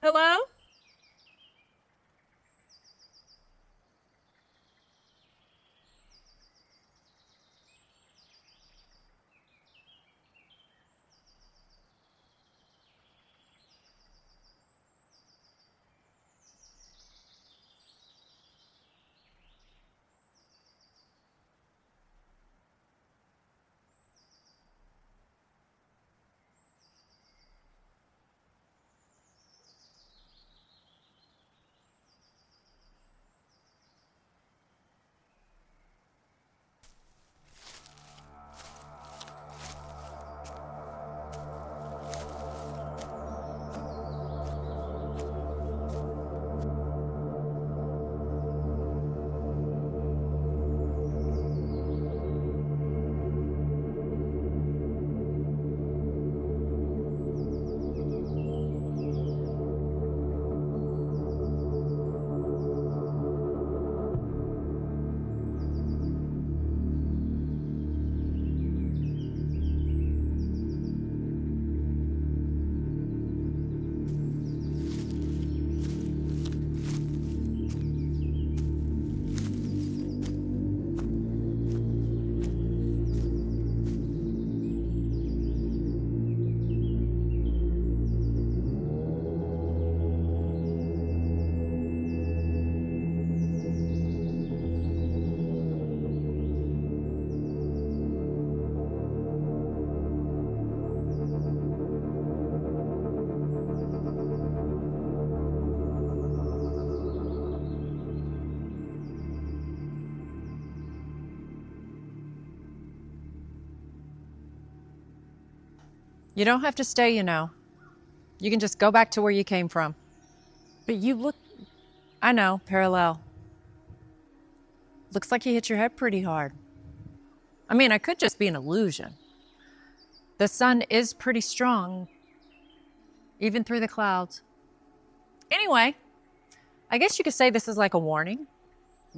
Hello? You don't have to stay, you know. You can just go back to where you came from. But you look... I know, parallel. Looks like you hit your head pretty hard. I mean, I could just be an illusion. The sun is pretty strong, even through the clouds. Anyway, I guess you could say this is like a warning,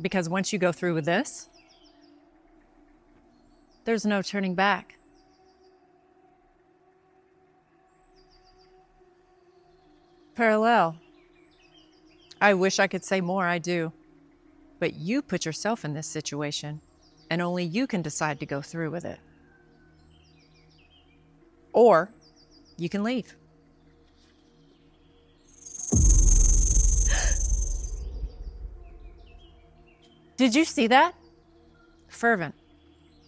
because once you go through with this, there's no turning back. Parallel. I wish I could say more, I do. But you put yourself in this situation, and only you can decide to go through with it. Or you can leave. Did you see that? Fervent.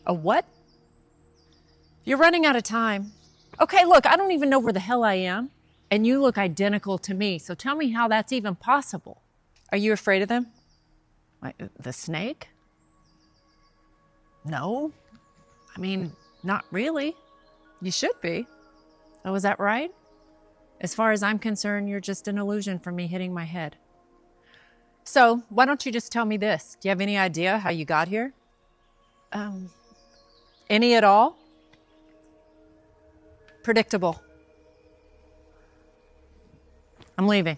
A what? You're running out of time. Okay, look, I don't even know where the hell I am. And you look identical to me, so tell me how that's even possible. Are you afraid of them? Like, the snake? No. I mean, not really. You should be. Oh, is that right? As far as I'm concerned, you're just an illusion from me hitting my head. So, why don't you just tell me this? Do you have any idea how you got here? Any at all? Predictable. I'm leaving.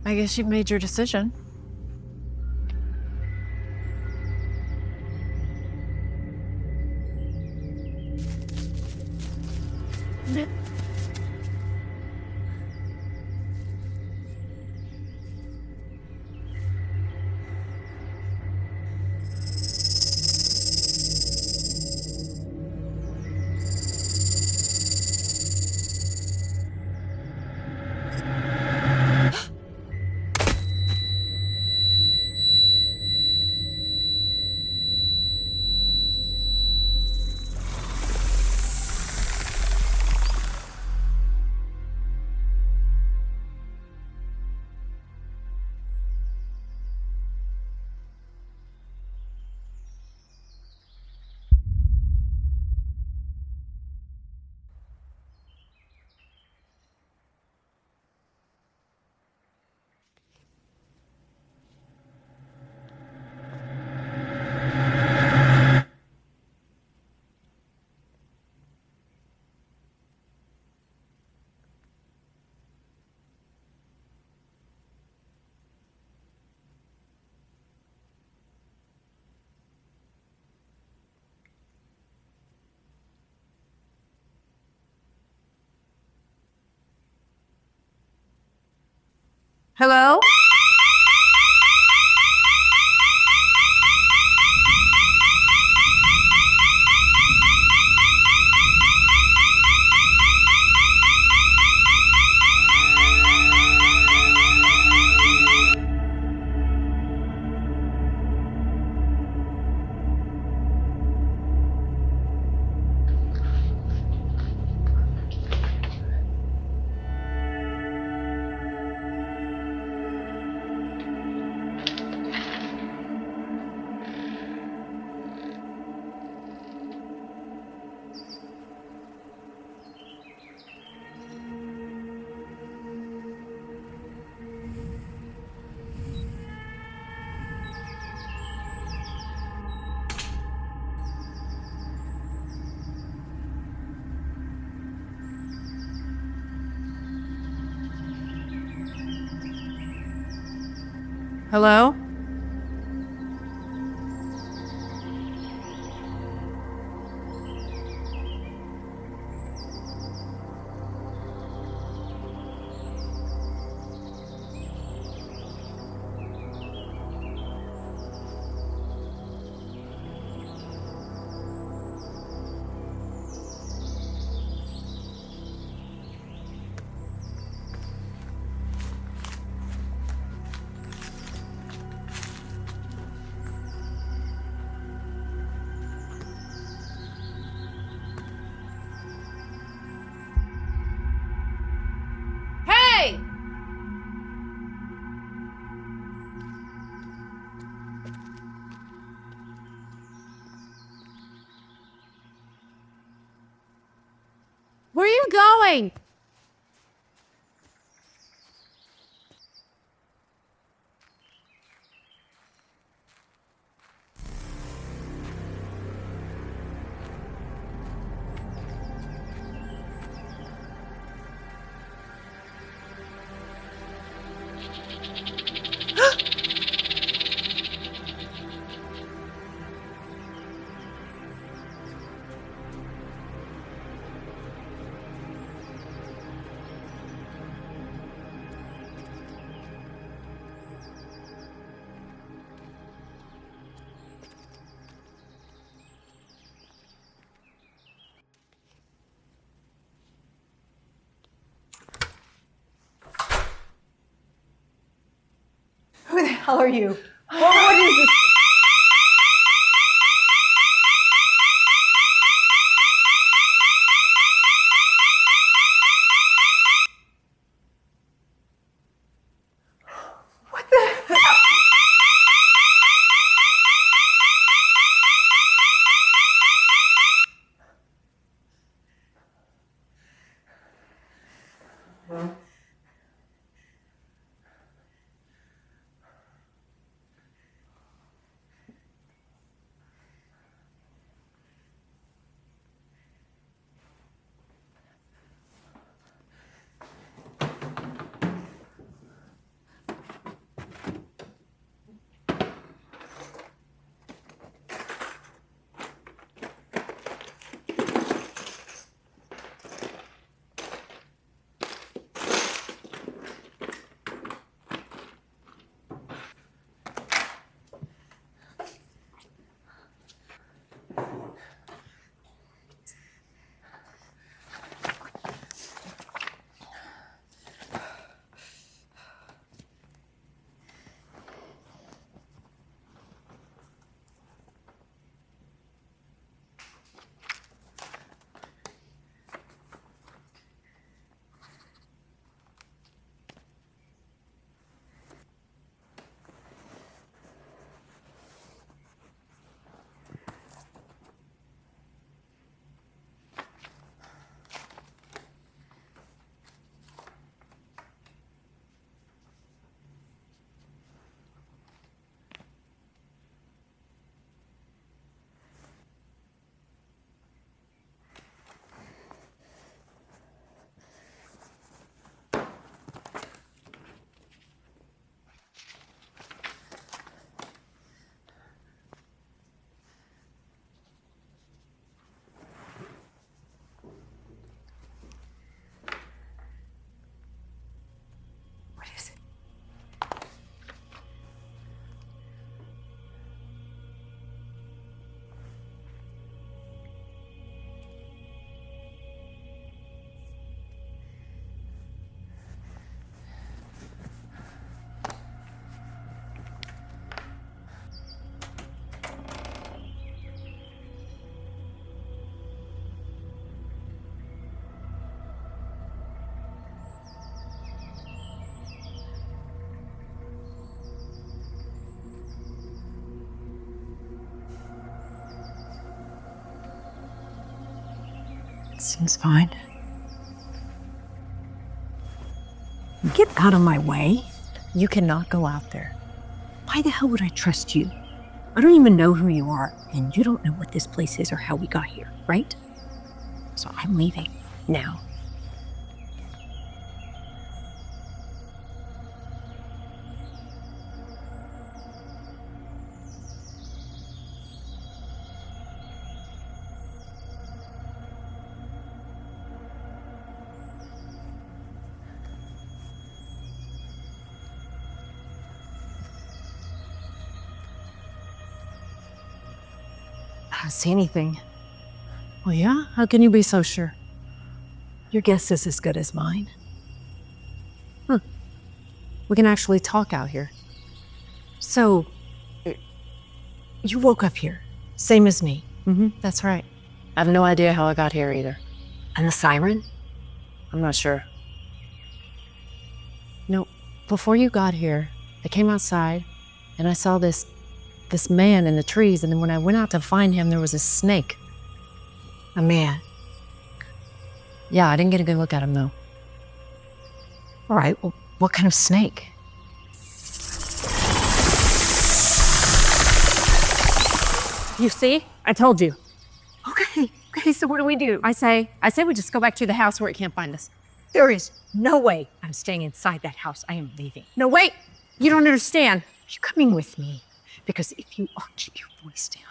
I guess you've made your decision. Hello? Hello? Hey! Where are you going? Who the hell are you? What is this? What the hell? Seems fine. Get out of my way. You cannot go out there. Why the hell would I trust you? I don't even know who you are, and you don't know what this place is or how we got here, right? So I'm leaving now. I don't see anything. Well, yeah? How can you be so sure? Your guess is as good as mine. We can actually talk out here. So, you woke up here, same as me. That's right. I have no idea how I got here either. And the siren? I'm not sure. No, before you got here, I came outside and I saw this man in the trees, and then when I went out to find him, there was a snake. A man. Yeah, I didn't get a good look at him though. All right, well, what kind of snake? You see? I told you. Okay, so what do we do? I say we just go back to the house where it can't find us. There is no way I'm staying inside that house. I am leaving. No, wait! You don't understand. You're coming with me, because if you are, keep your voice down.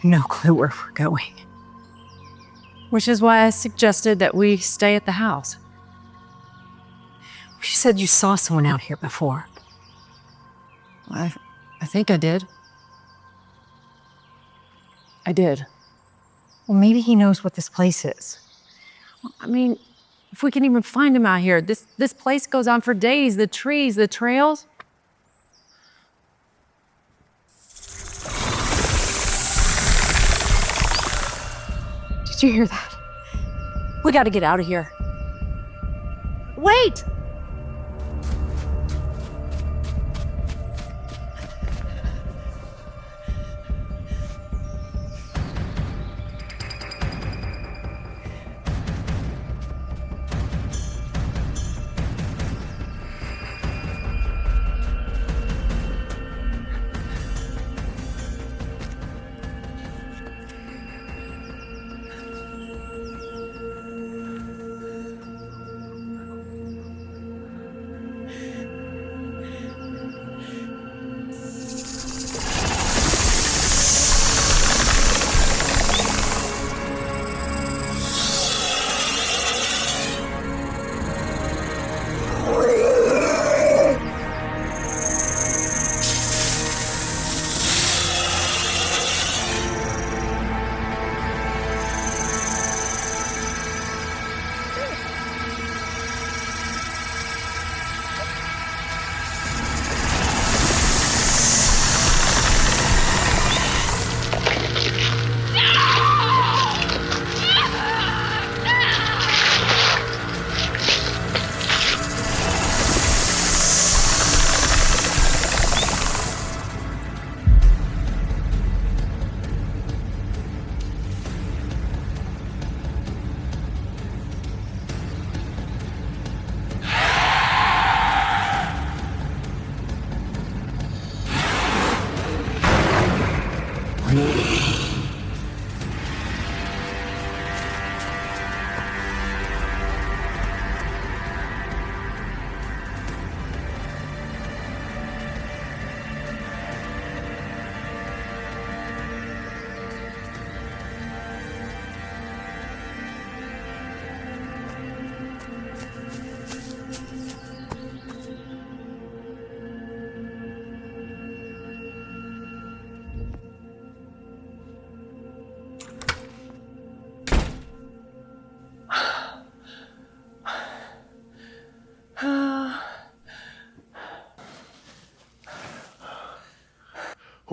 No clue where we're going. Which is why I suggested that we stay at the house. You said you saw someone out here before. I think I did. I did. Well, maybe he knows what this place is. I mean, if we can even find him out here, this place goes on for days. The trees, the trails. Did you hear that? We got to get out of here. Wait!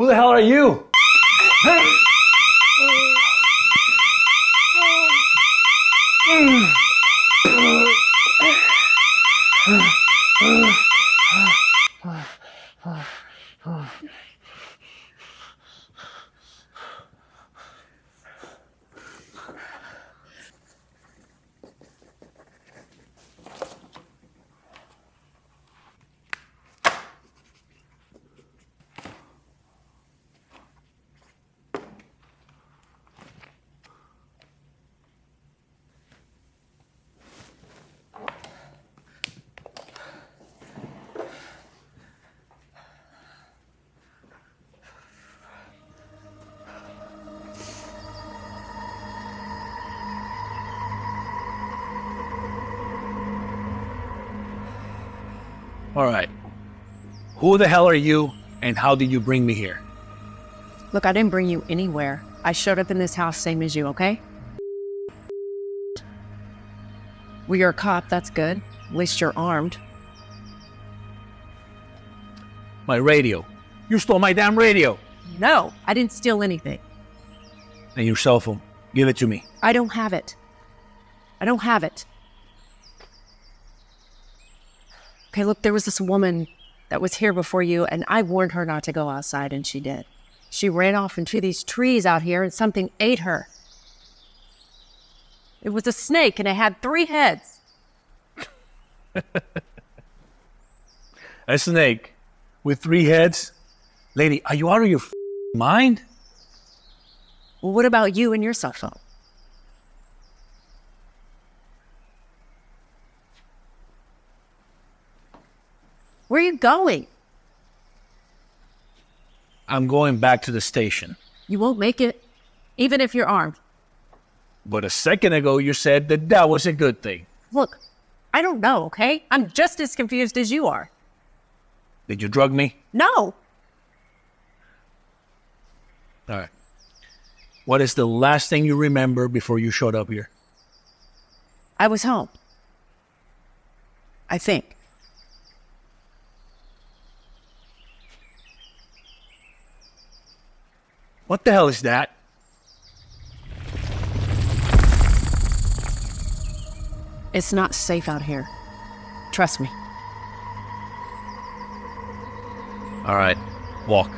Who the hell are you? All right. Who the hell are you, and how did you bring me here? Look, I didn't bring you anywhere. I showed up in this house same as you, okay? Well, you're a cop, that's good. At least you're armed. My radio. You stole my damn radio. No, I didn't steal anything. And your cell phone. Give it to me. I don't have it. I don't have it. Okay, look, there was this woman that was here before you, and I warned her not to go outside, and she did. She ran off into these trees out here, and something ate her. It was a snake, and it had 3 heads. A snake with 3 heads? Lady, are you out of your mind? Well, what about you and your cell phone? Where are you going? I'm going back to the station. You won't make it, even if you're armed. But a second ago, you said that that was a good thing. Look, I don't know, okay? I'm just as confused as you are. Did you drug me? No. All right. What is the last thing you remember before you showed up here? I was home. I think. What the hell is that? It's not safe out here. Trust me. All right. Walk.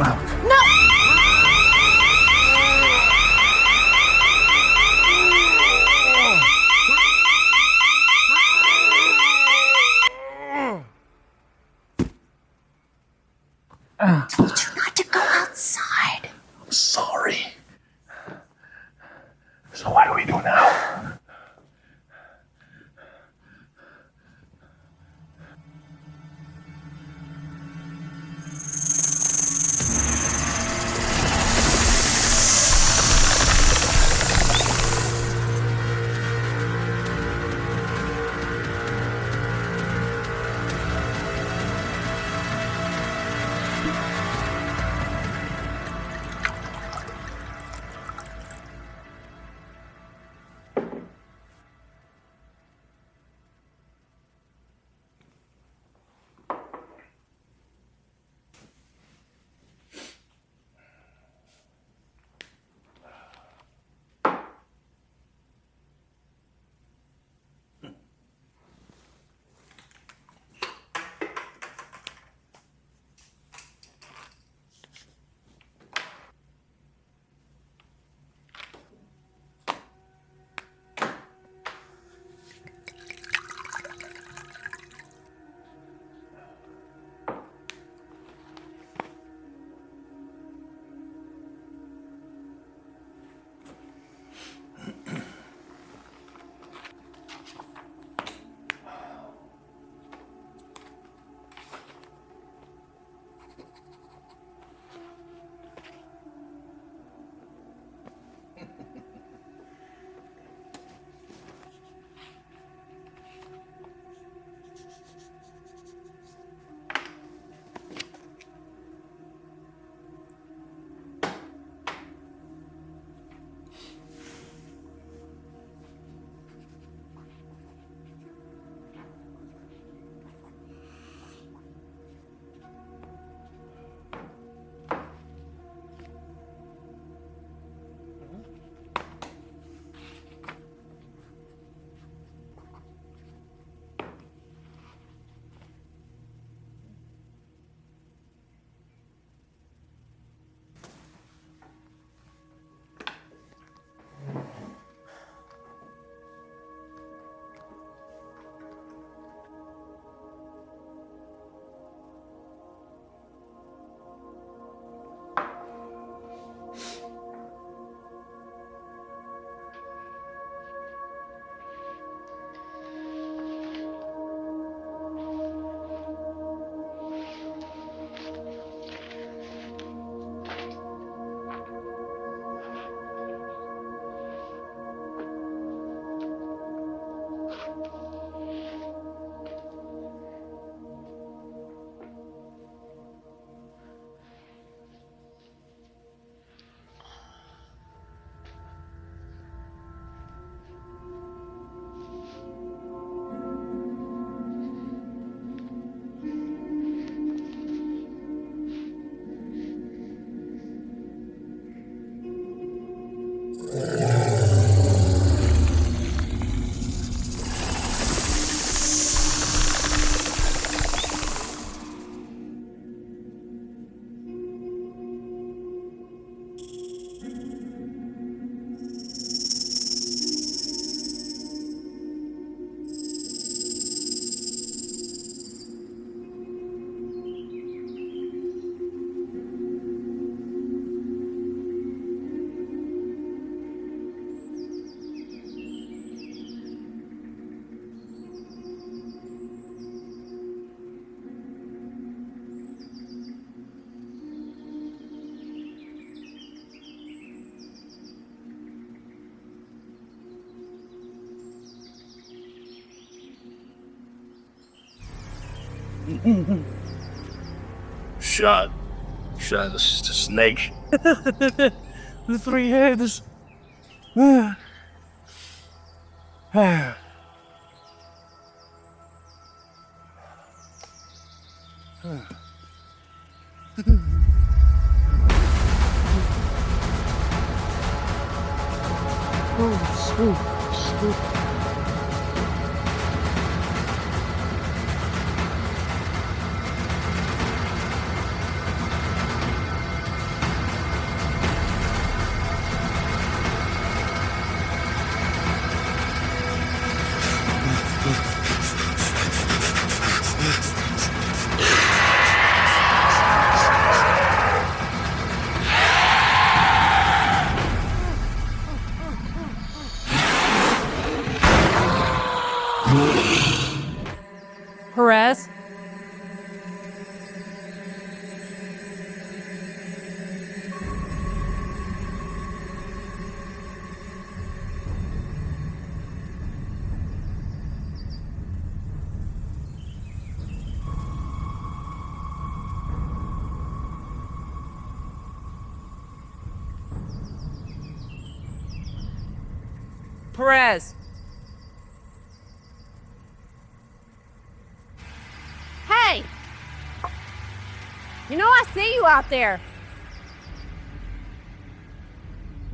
out. Told you not to go outside. I'm sorry. So what do we do now? Shut. Shut. This is the snake. The three heads. Perez? Perez. Hey! You know I see you out there.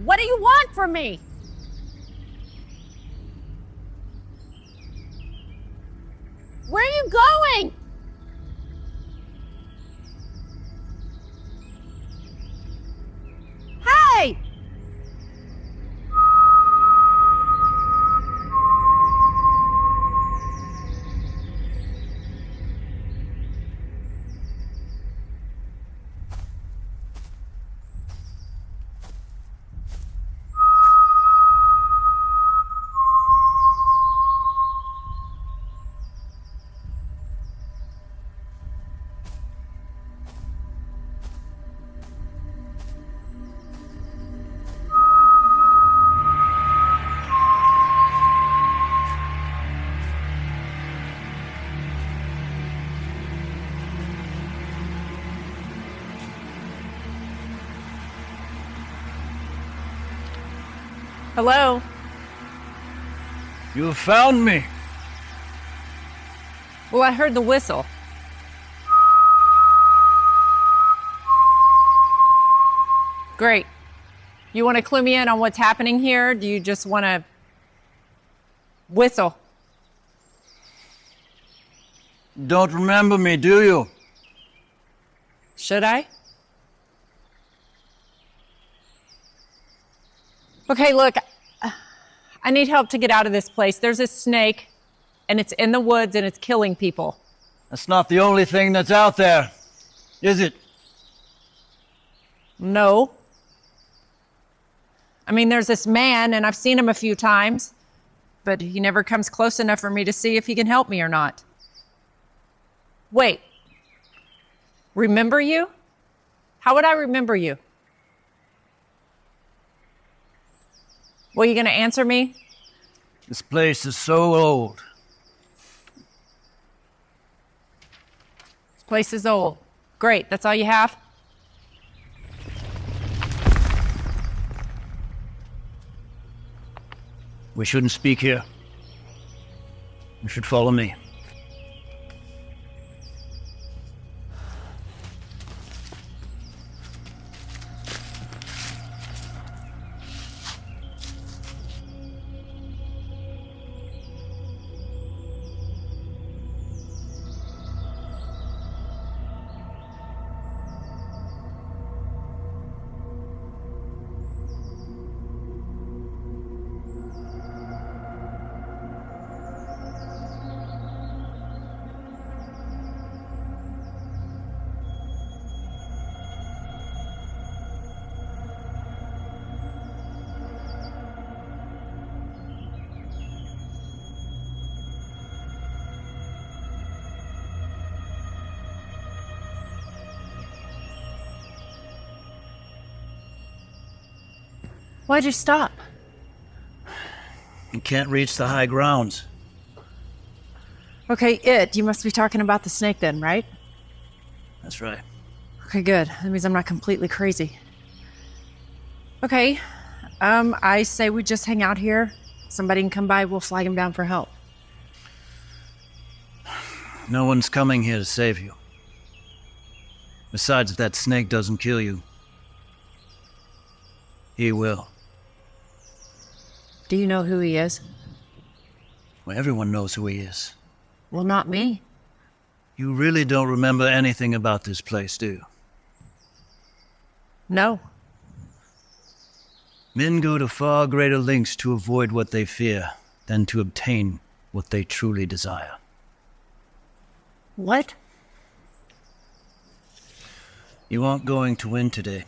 What do you want from me? Where are you going? Hey! Hello? You have found me. Well, I heard the whistle. Great. You want to clue me in on what's happening here? Do you just want to whistle? Don't remember me, do you? Should I? Okay, look, I need help to get out of this place. There's a snake, and it's in the woods, and it's killing people. That's not the only thing that's out there, is it? No. I mean, there's this man, and I've seen him a few times, but he never comes close enough for me to see if he can help me or not. Wait. Remember you? How would I remember you? Well, you gonna answer me? This place is so old. This place is old. Great, that's all you have? We shouldn't speak here. You should follow me. Why'd you stop? You can't reach the high grounds. Okay, you must be talking about the snake then, right? That's right. Okay, good. That means I'm not completely crazy. Okay, I say we just hang out here. Somebody can come by, we'll flag him down for help. No one's coming here to save you. Besides, if that snake doesn't kill you, he will. Do you know who he is? Well, everyone knows who he is. Well, not me. You really don't remember anything about this place, do you? No. Men go to far greater lengths to avoid what they fear than to obtain what they truly desire. What? You aren't going to win today.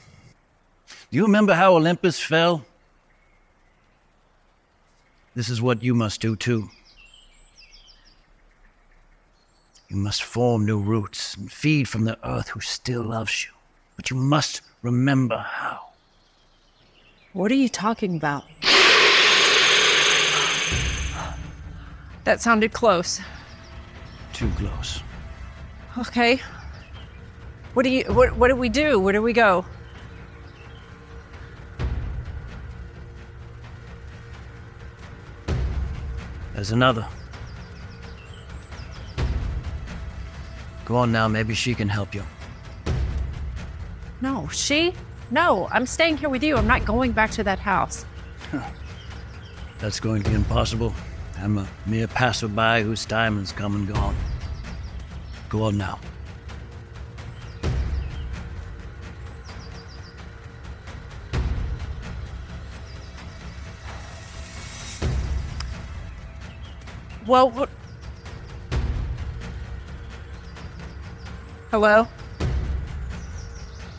Do you remember how Olympus fell? This is what you must do too. You must form new roots and feed from the earth who still loves you. But you must remember how. What are you talking about? That sounded close. Too close. Okay. What do we do? Where do we go? There's another. Go on now, maybe she can help you. No, she? No, I'm staying here with you. I'm not going back to that house. That's going to be impossible. I'm a mere passerby whose time has come and gone. Go on now. Well, hello?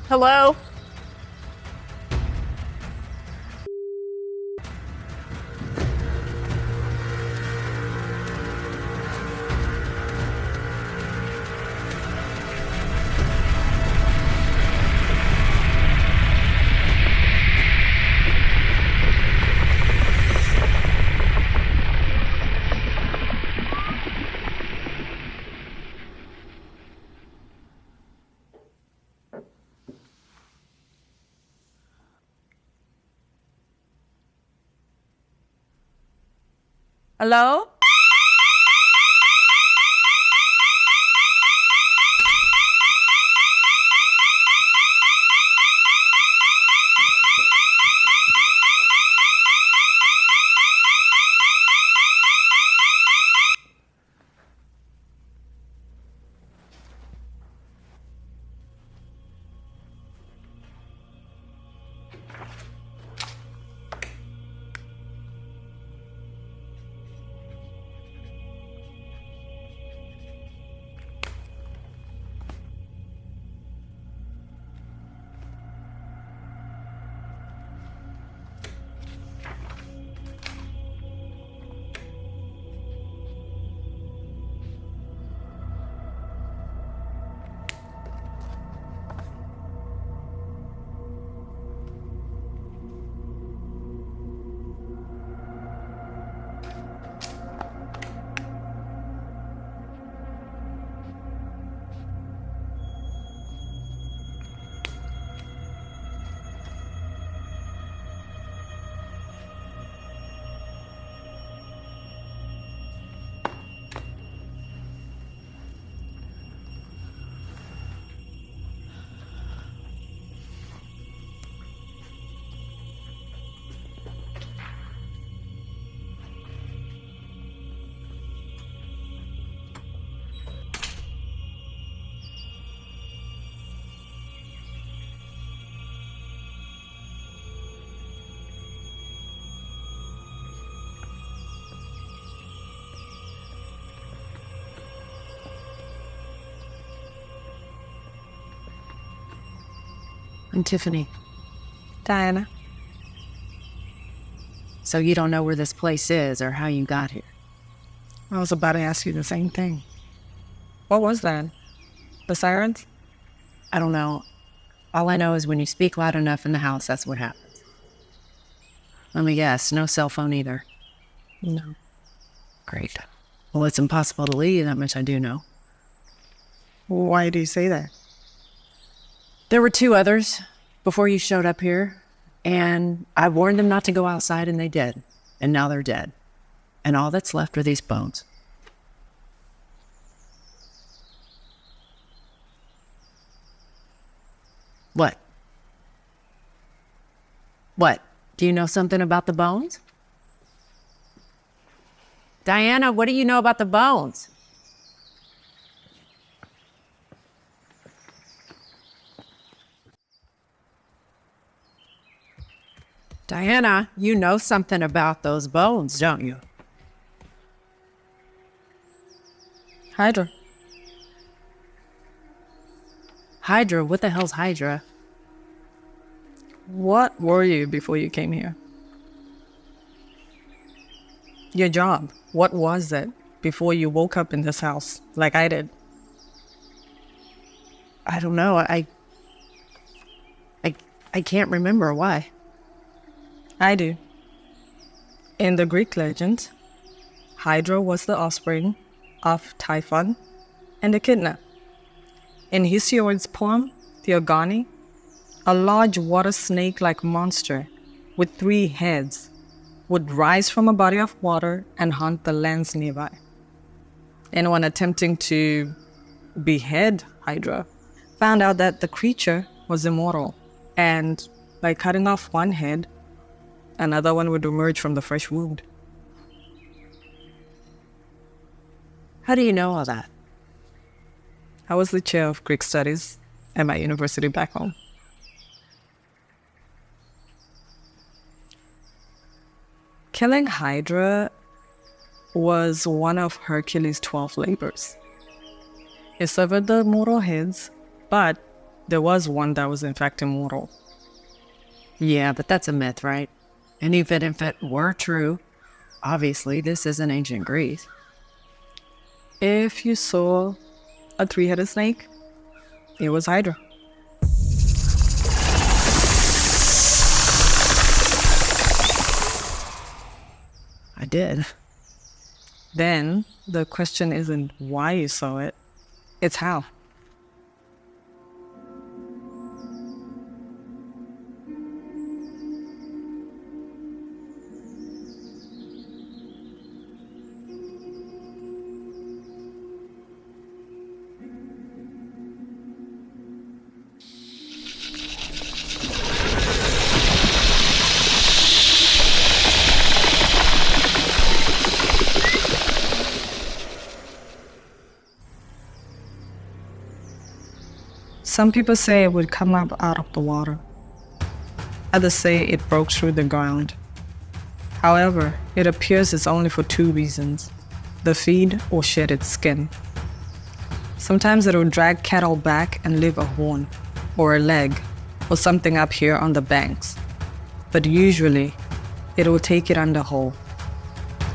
Hello? Hello? I'm Tiffany. Diana. So you don't know where this place is or how you got here? I was about to ask you the same thing. What was that? The sirens? I don't know. All I know is when you speak loud enough in the house, that's what happens. Let me guess, no cell phone either. No. Great. Well, it's impossible to leave, that much I do know. Why do you say that? There were 2 others before you showed up here, and I warned them not to go outside, and they did. And now they're dead. And all that's left are these bones. What? What? Do you know something about the bones? Diana, what do you know about the bones? Diana, you know something about those bones, don't you? Hydra. Hydra? What the hell's Hydra? What were you before you came here? Your job. What was it before you woke up in this house, like I did? I don't know. I can't remember why. I do. In the Greek legends, Hydra was the offspring of Typhon and Echidna. In Hesiod's poem, Theogony, a large water snake-like monster with 3 heads would rise from a body of water and haunt the lands nearby. Anyone attempting to behead Hydra found out that the creature was immortal, and by cutting off one head, another one would emerge from the fresh wound. How do you know all that? I was the chair of Greek studies at my university back home. Killing Hydra was one of Hercules' 12 labors. He severed the mortal heads, but there was one that was in fact immortal. Yeah, but that's a myth, right? And even if it were true, obviously this isn't ancient Greece. If you saw a 3-headed snake, it was Hydra. I did. Then the question isn't why you saw it, it's how. Some people say it would come up out of the water. Others say it broke through the ground. However, it appears it's only for 2 reasons: the feed or shed its skin. Sometimes it will drag cattle back and leave a horn, or a leg, or something up here on the banks. But usually, it will take it under whole.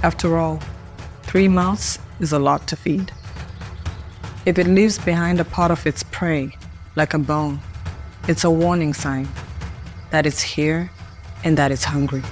After all, 3 mouths is a lot to feed. If it leaves behind a part of its prey, like a bone, it's a warning sign that it's here and that it's hungry.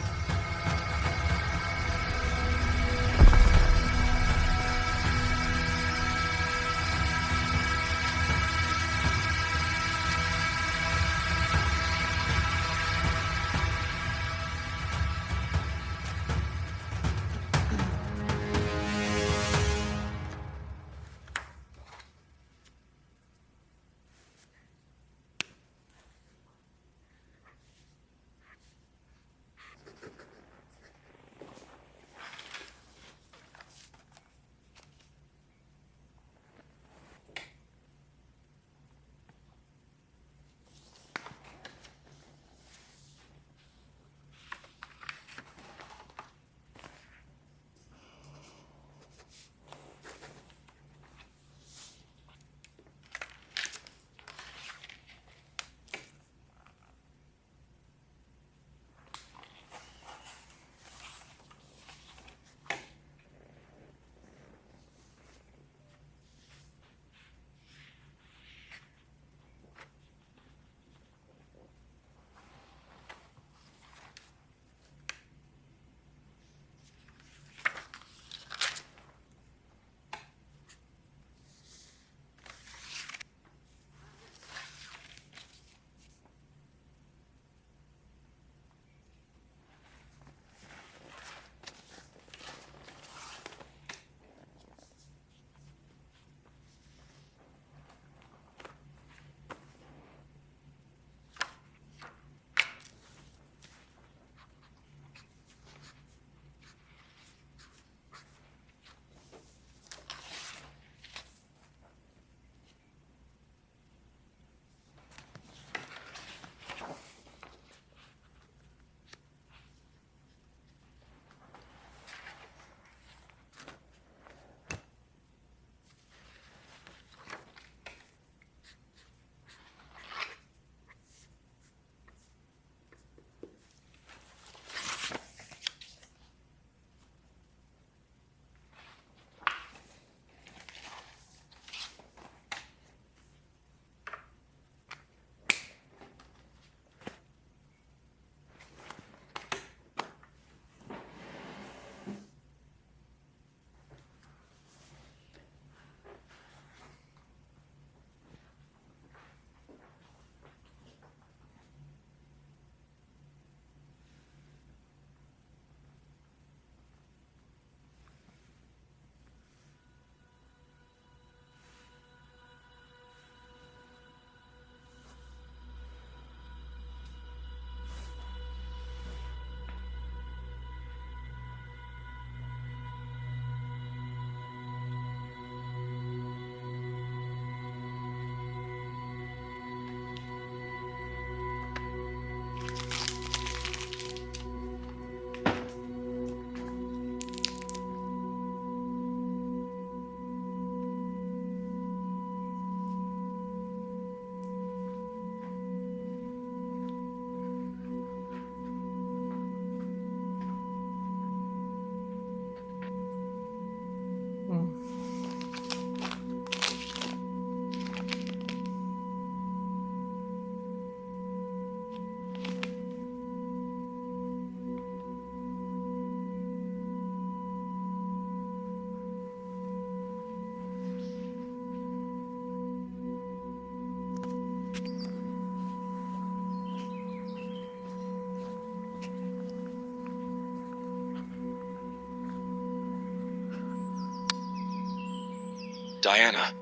Diana,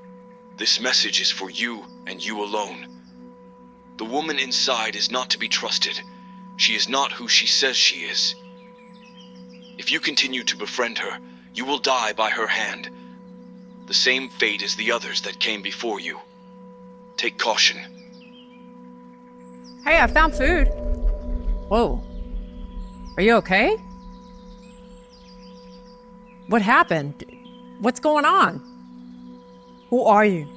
this message is for you and you alone. The woman inside is not to be trusted. She is not who she says she is. If you continue to befriend her, you will die by her hand. The same fate as the others that came before you. Take caution. Hey, I found food. Whoa. Are you okay? What happened? What's going on? Who are you?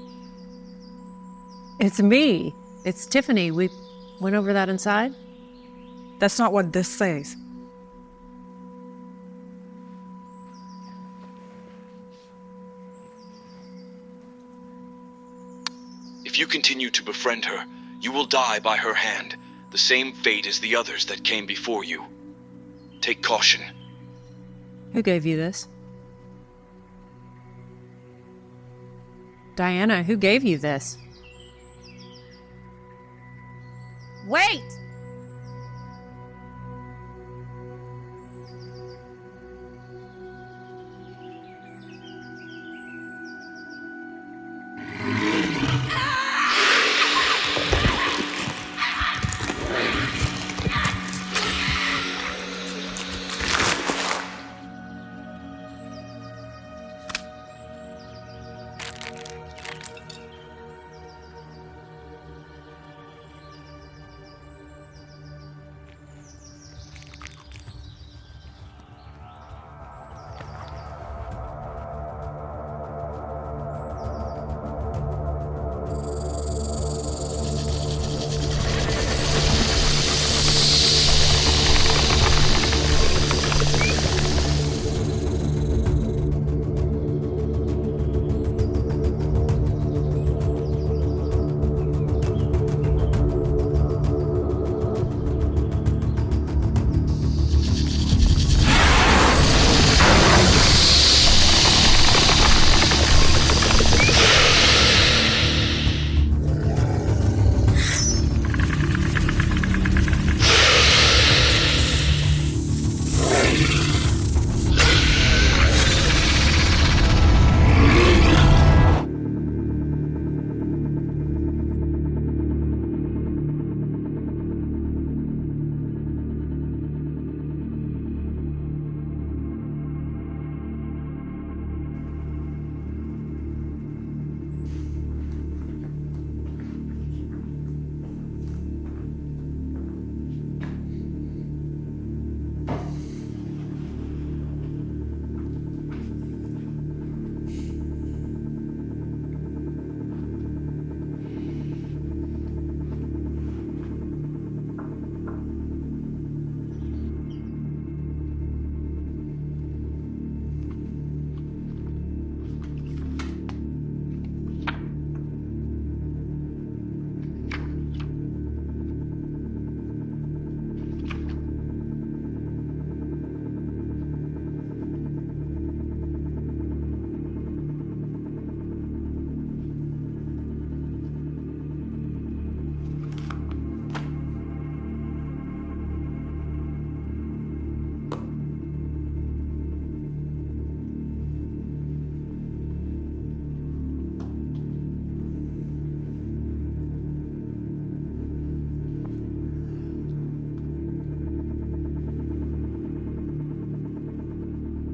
It's me. It's Tiffany. We went over that inside. That's not what this says. If you continue to befriend her, you will die by her hand. The same fate as the others that came before you. Take caution. Who gave you this? Diana, who gave you this? Wait!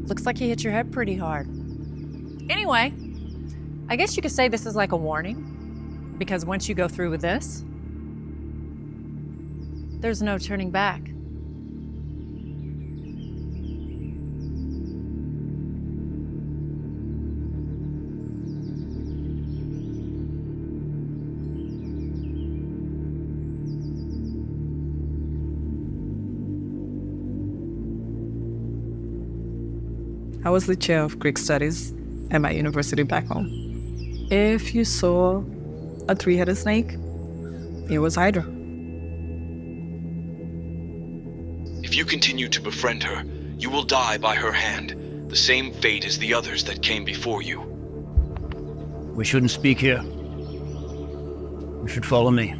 Looks like you hit your head pretty hard. Anyway, I guess you could say this is like a warning, because once you go through with this, there's no turning back. I was the chair of Greek studies at my university back home. If you saw a three-headed snake, it was Hydra. If you continue to befriend her, you will die by her hand. The same fate as the others that came before you. We shouldn't speak here. You should follow me.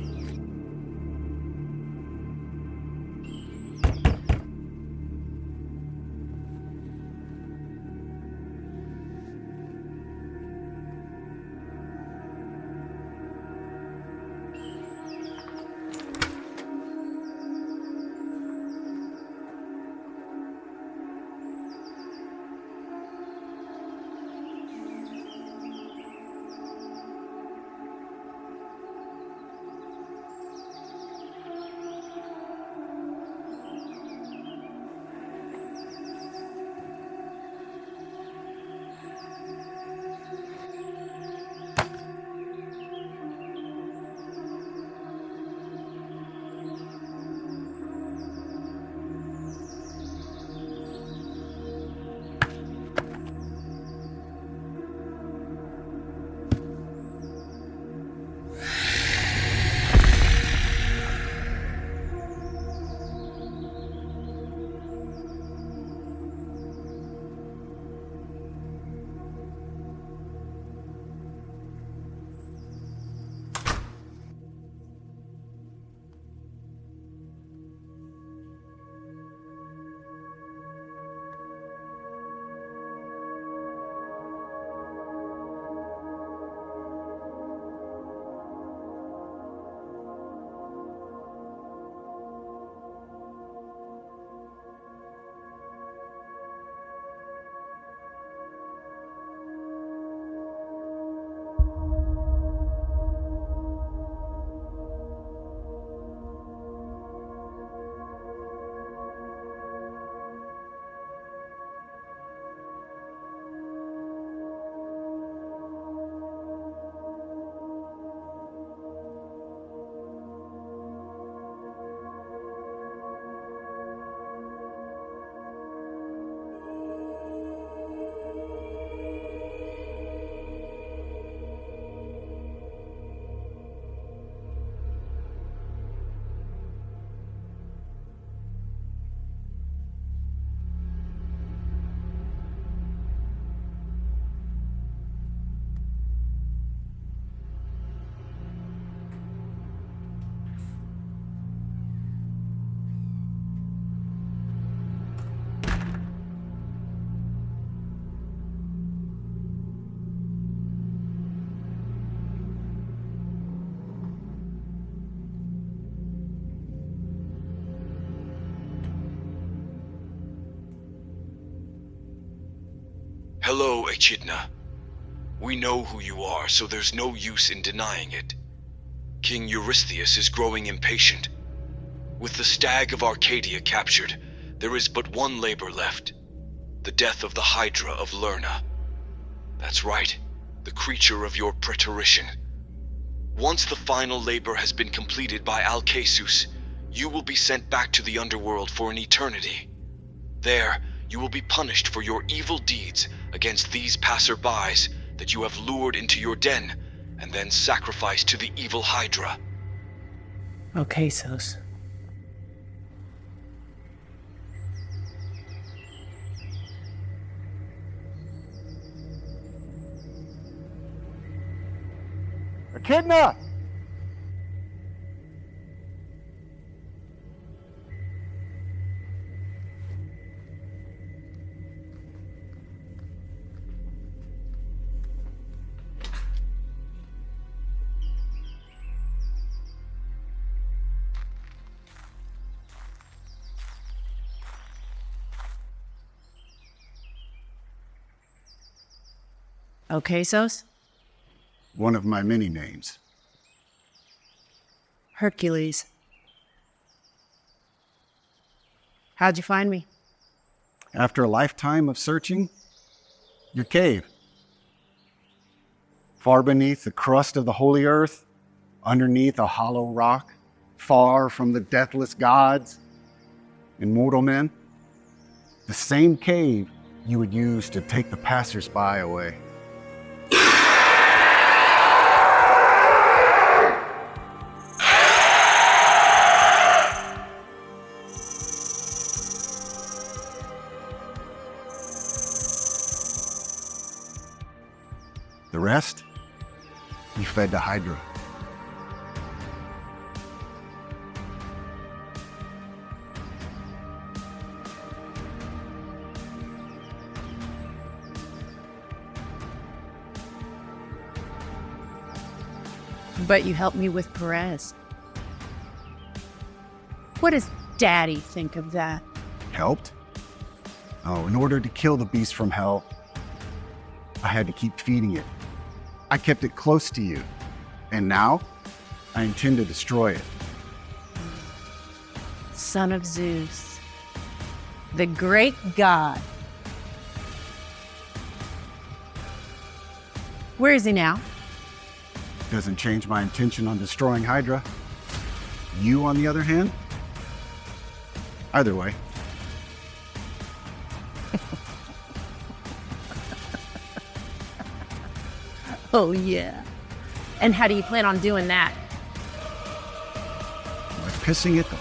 Hello, Echidna. We know who you are, so there's no use in denying it. King Eurystheus is growing impatient. With the stag of Arcadia captured, there is but one labor left. The death of the Hydra of Lerna. That's right, the creature of your preterition. Once the final labor has been completed by Alcaeus, you will be sent back to the underworld for an eternity. There, you will be punished for your evil deeds against these passerbys that you have lured into your den and then sacrificed to the evil Hydra. Okay, Sos. Echidna! Okay, Sos? One of my many names. Hercules. How'd you find me? After a lifetime of searching, your cave. Far beneath the crust of the holy earth, underneath a hollow rock, far from the deathless gods and mortal men. The same cave you would use to take the passersby away. The rest, you fed to Hydra. But you helped me with Perez. What does Daddy think of that? Helped? Oh, in order to kill the beast from hell, I had to keep feeding it. I kept it close to you, and now I intend to destroy it. Son of Zeus, the great god. Where is he now? Doesn't change my intention on destroying Hydra. You, on the other hand? Either way. Oh, yeah. And how do you plan on doing that? By pissing it the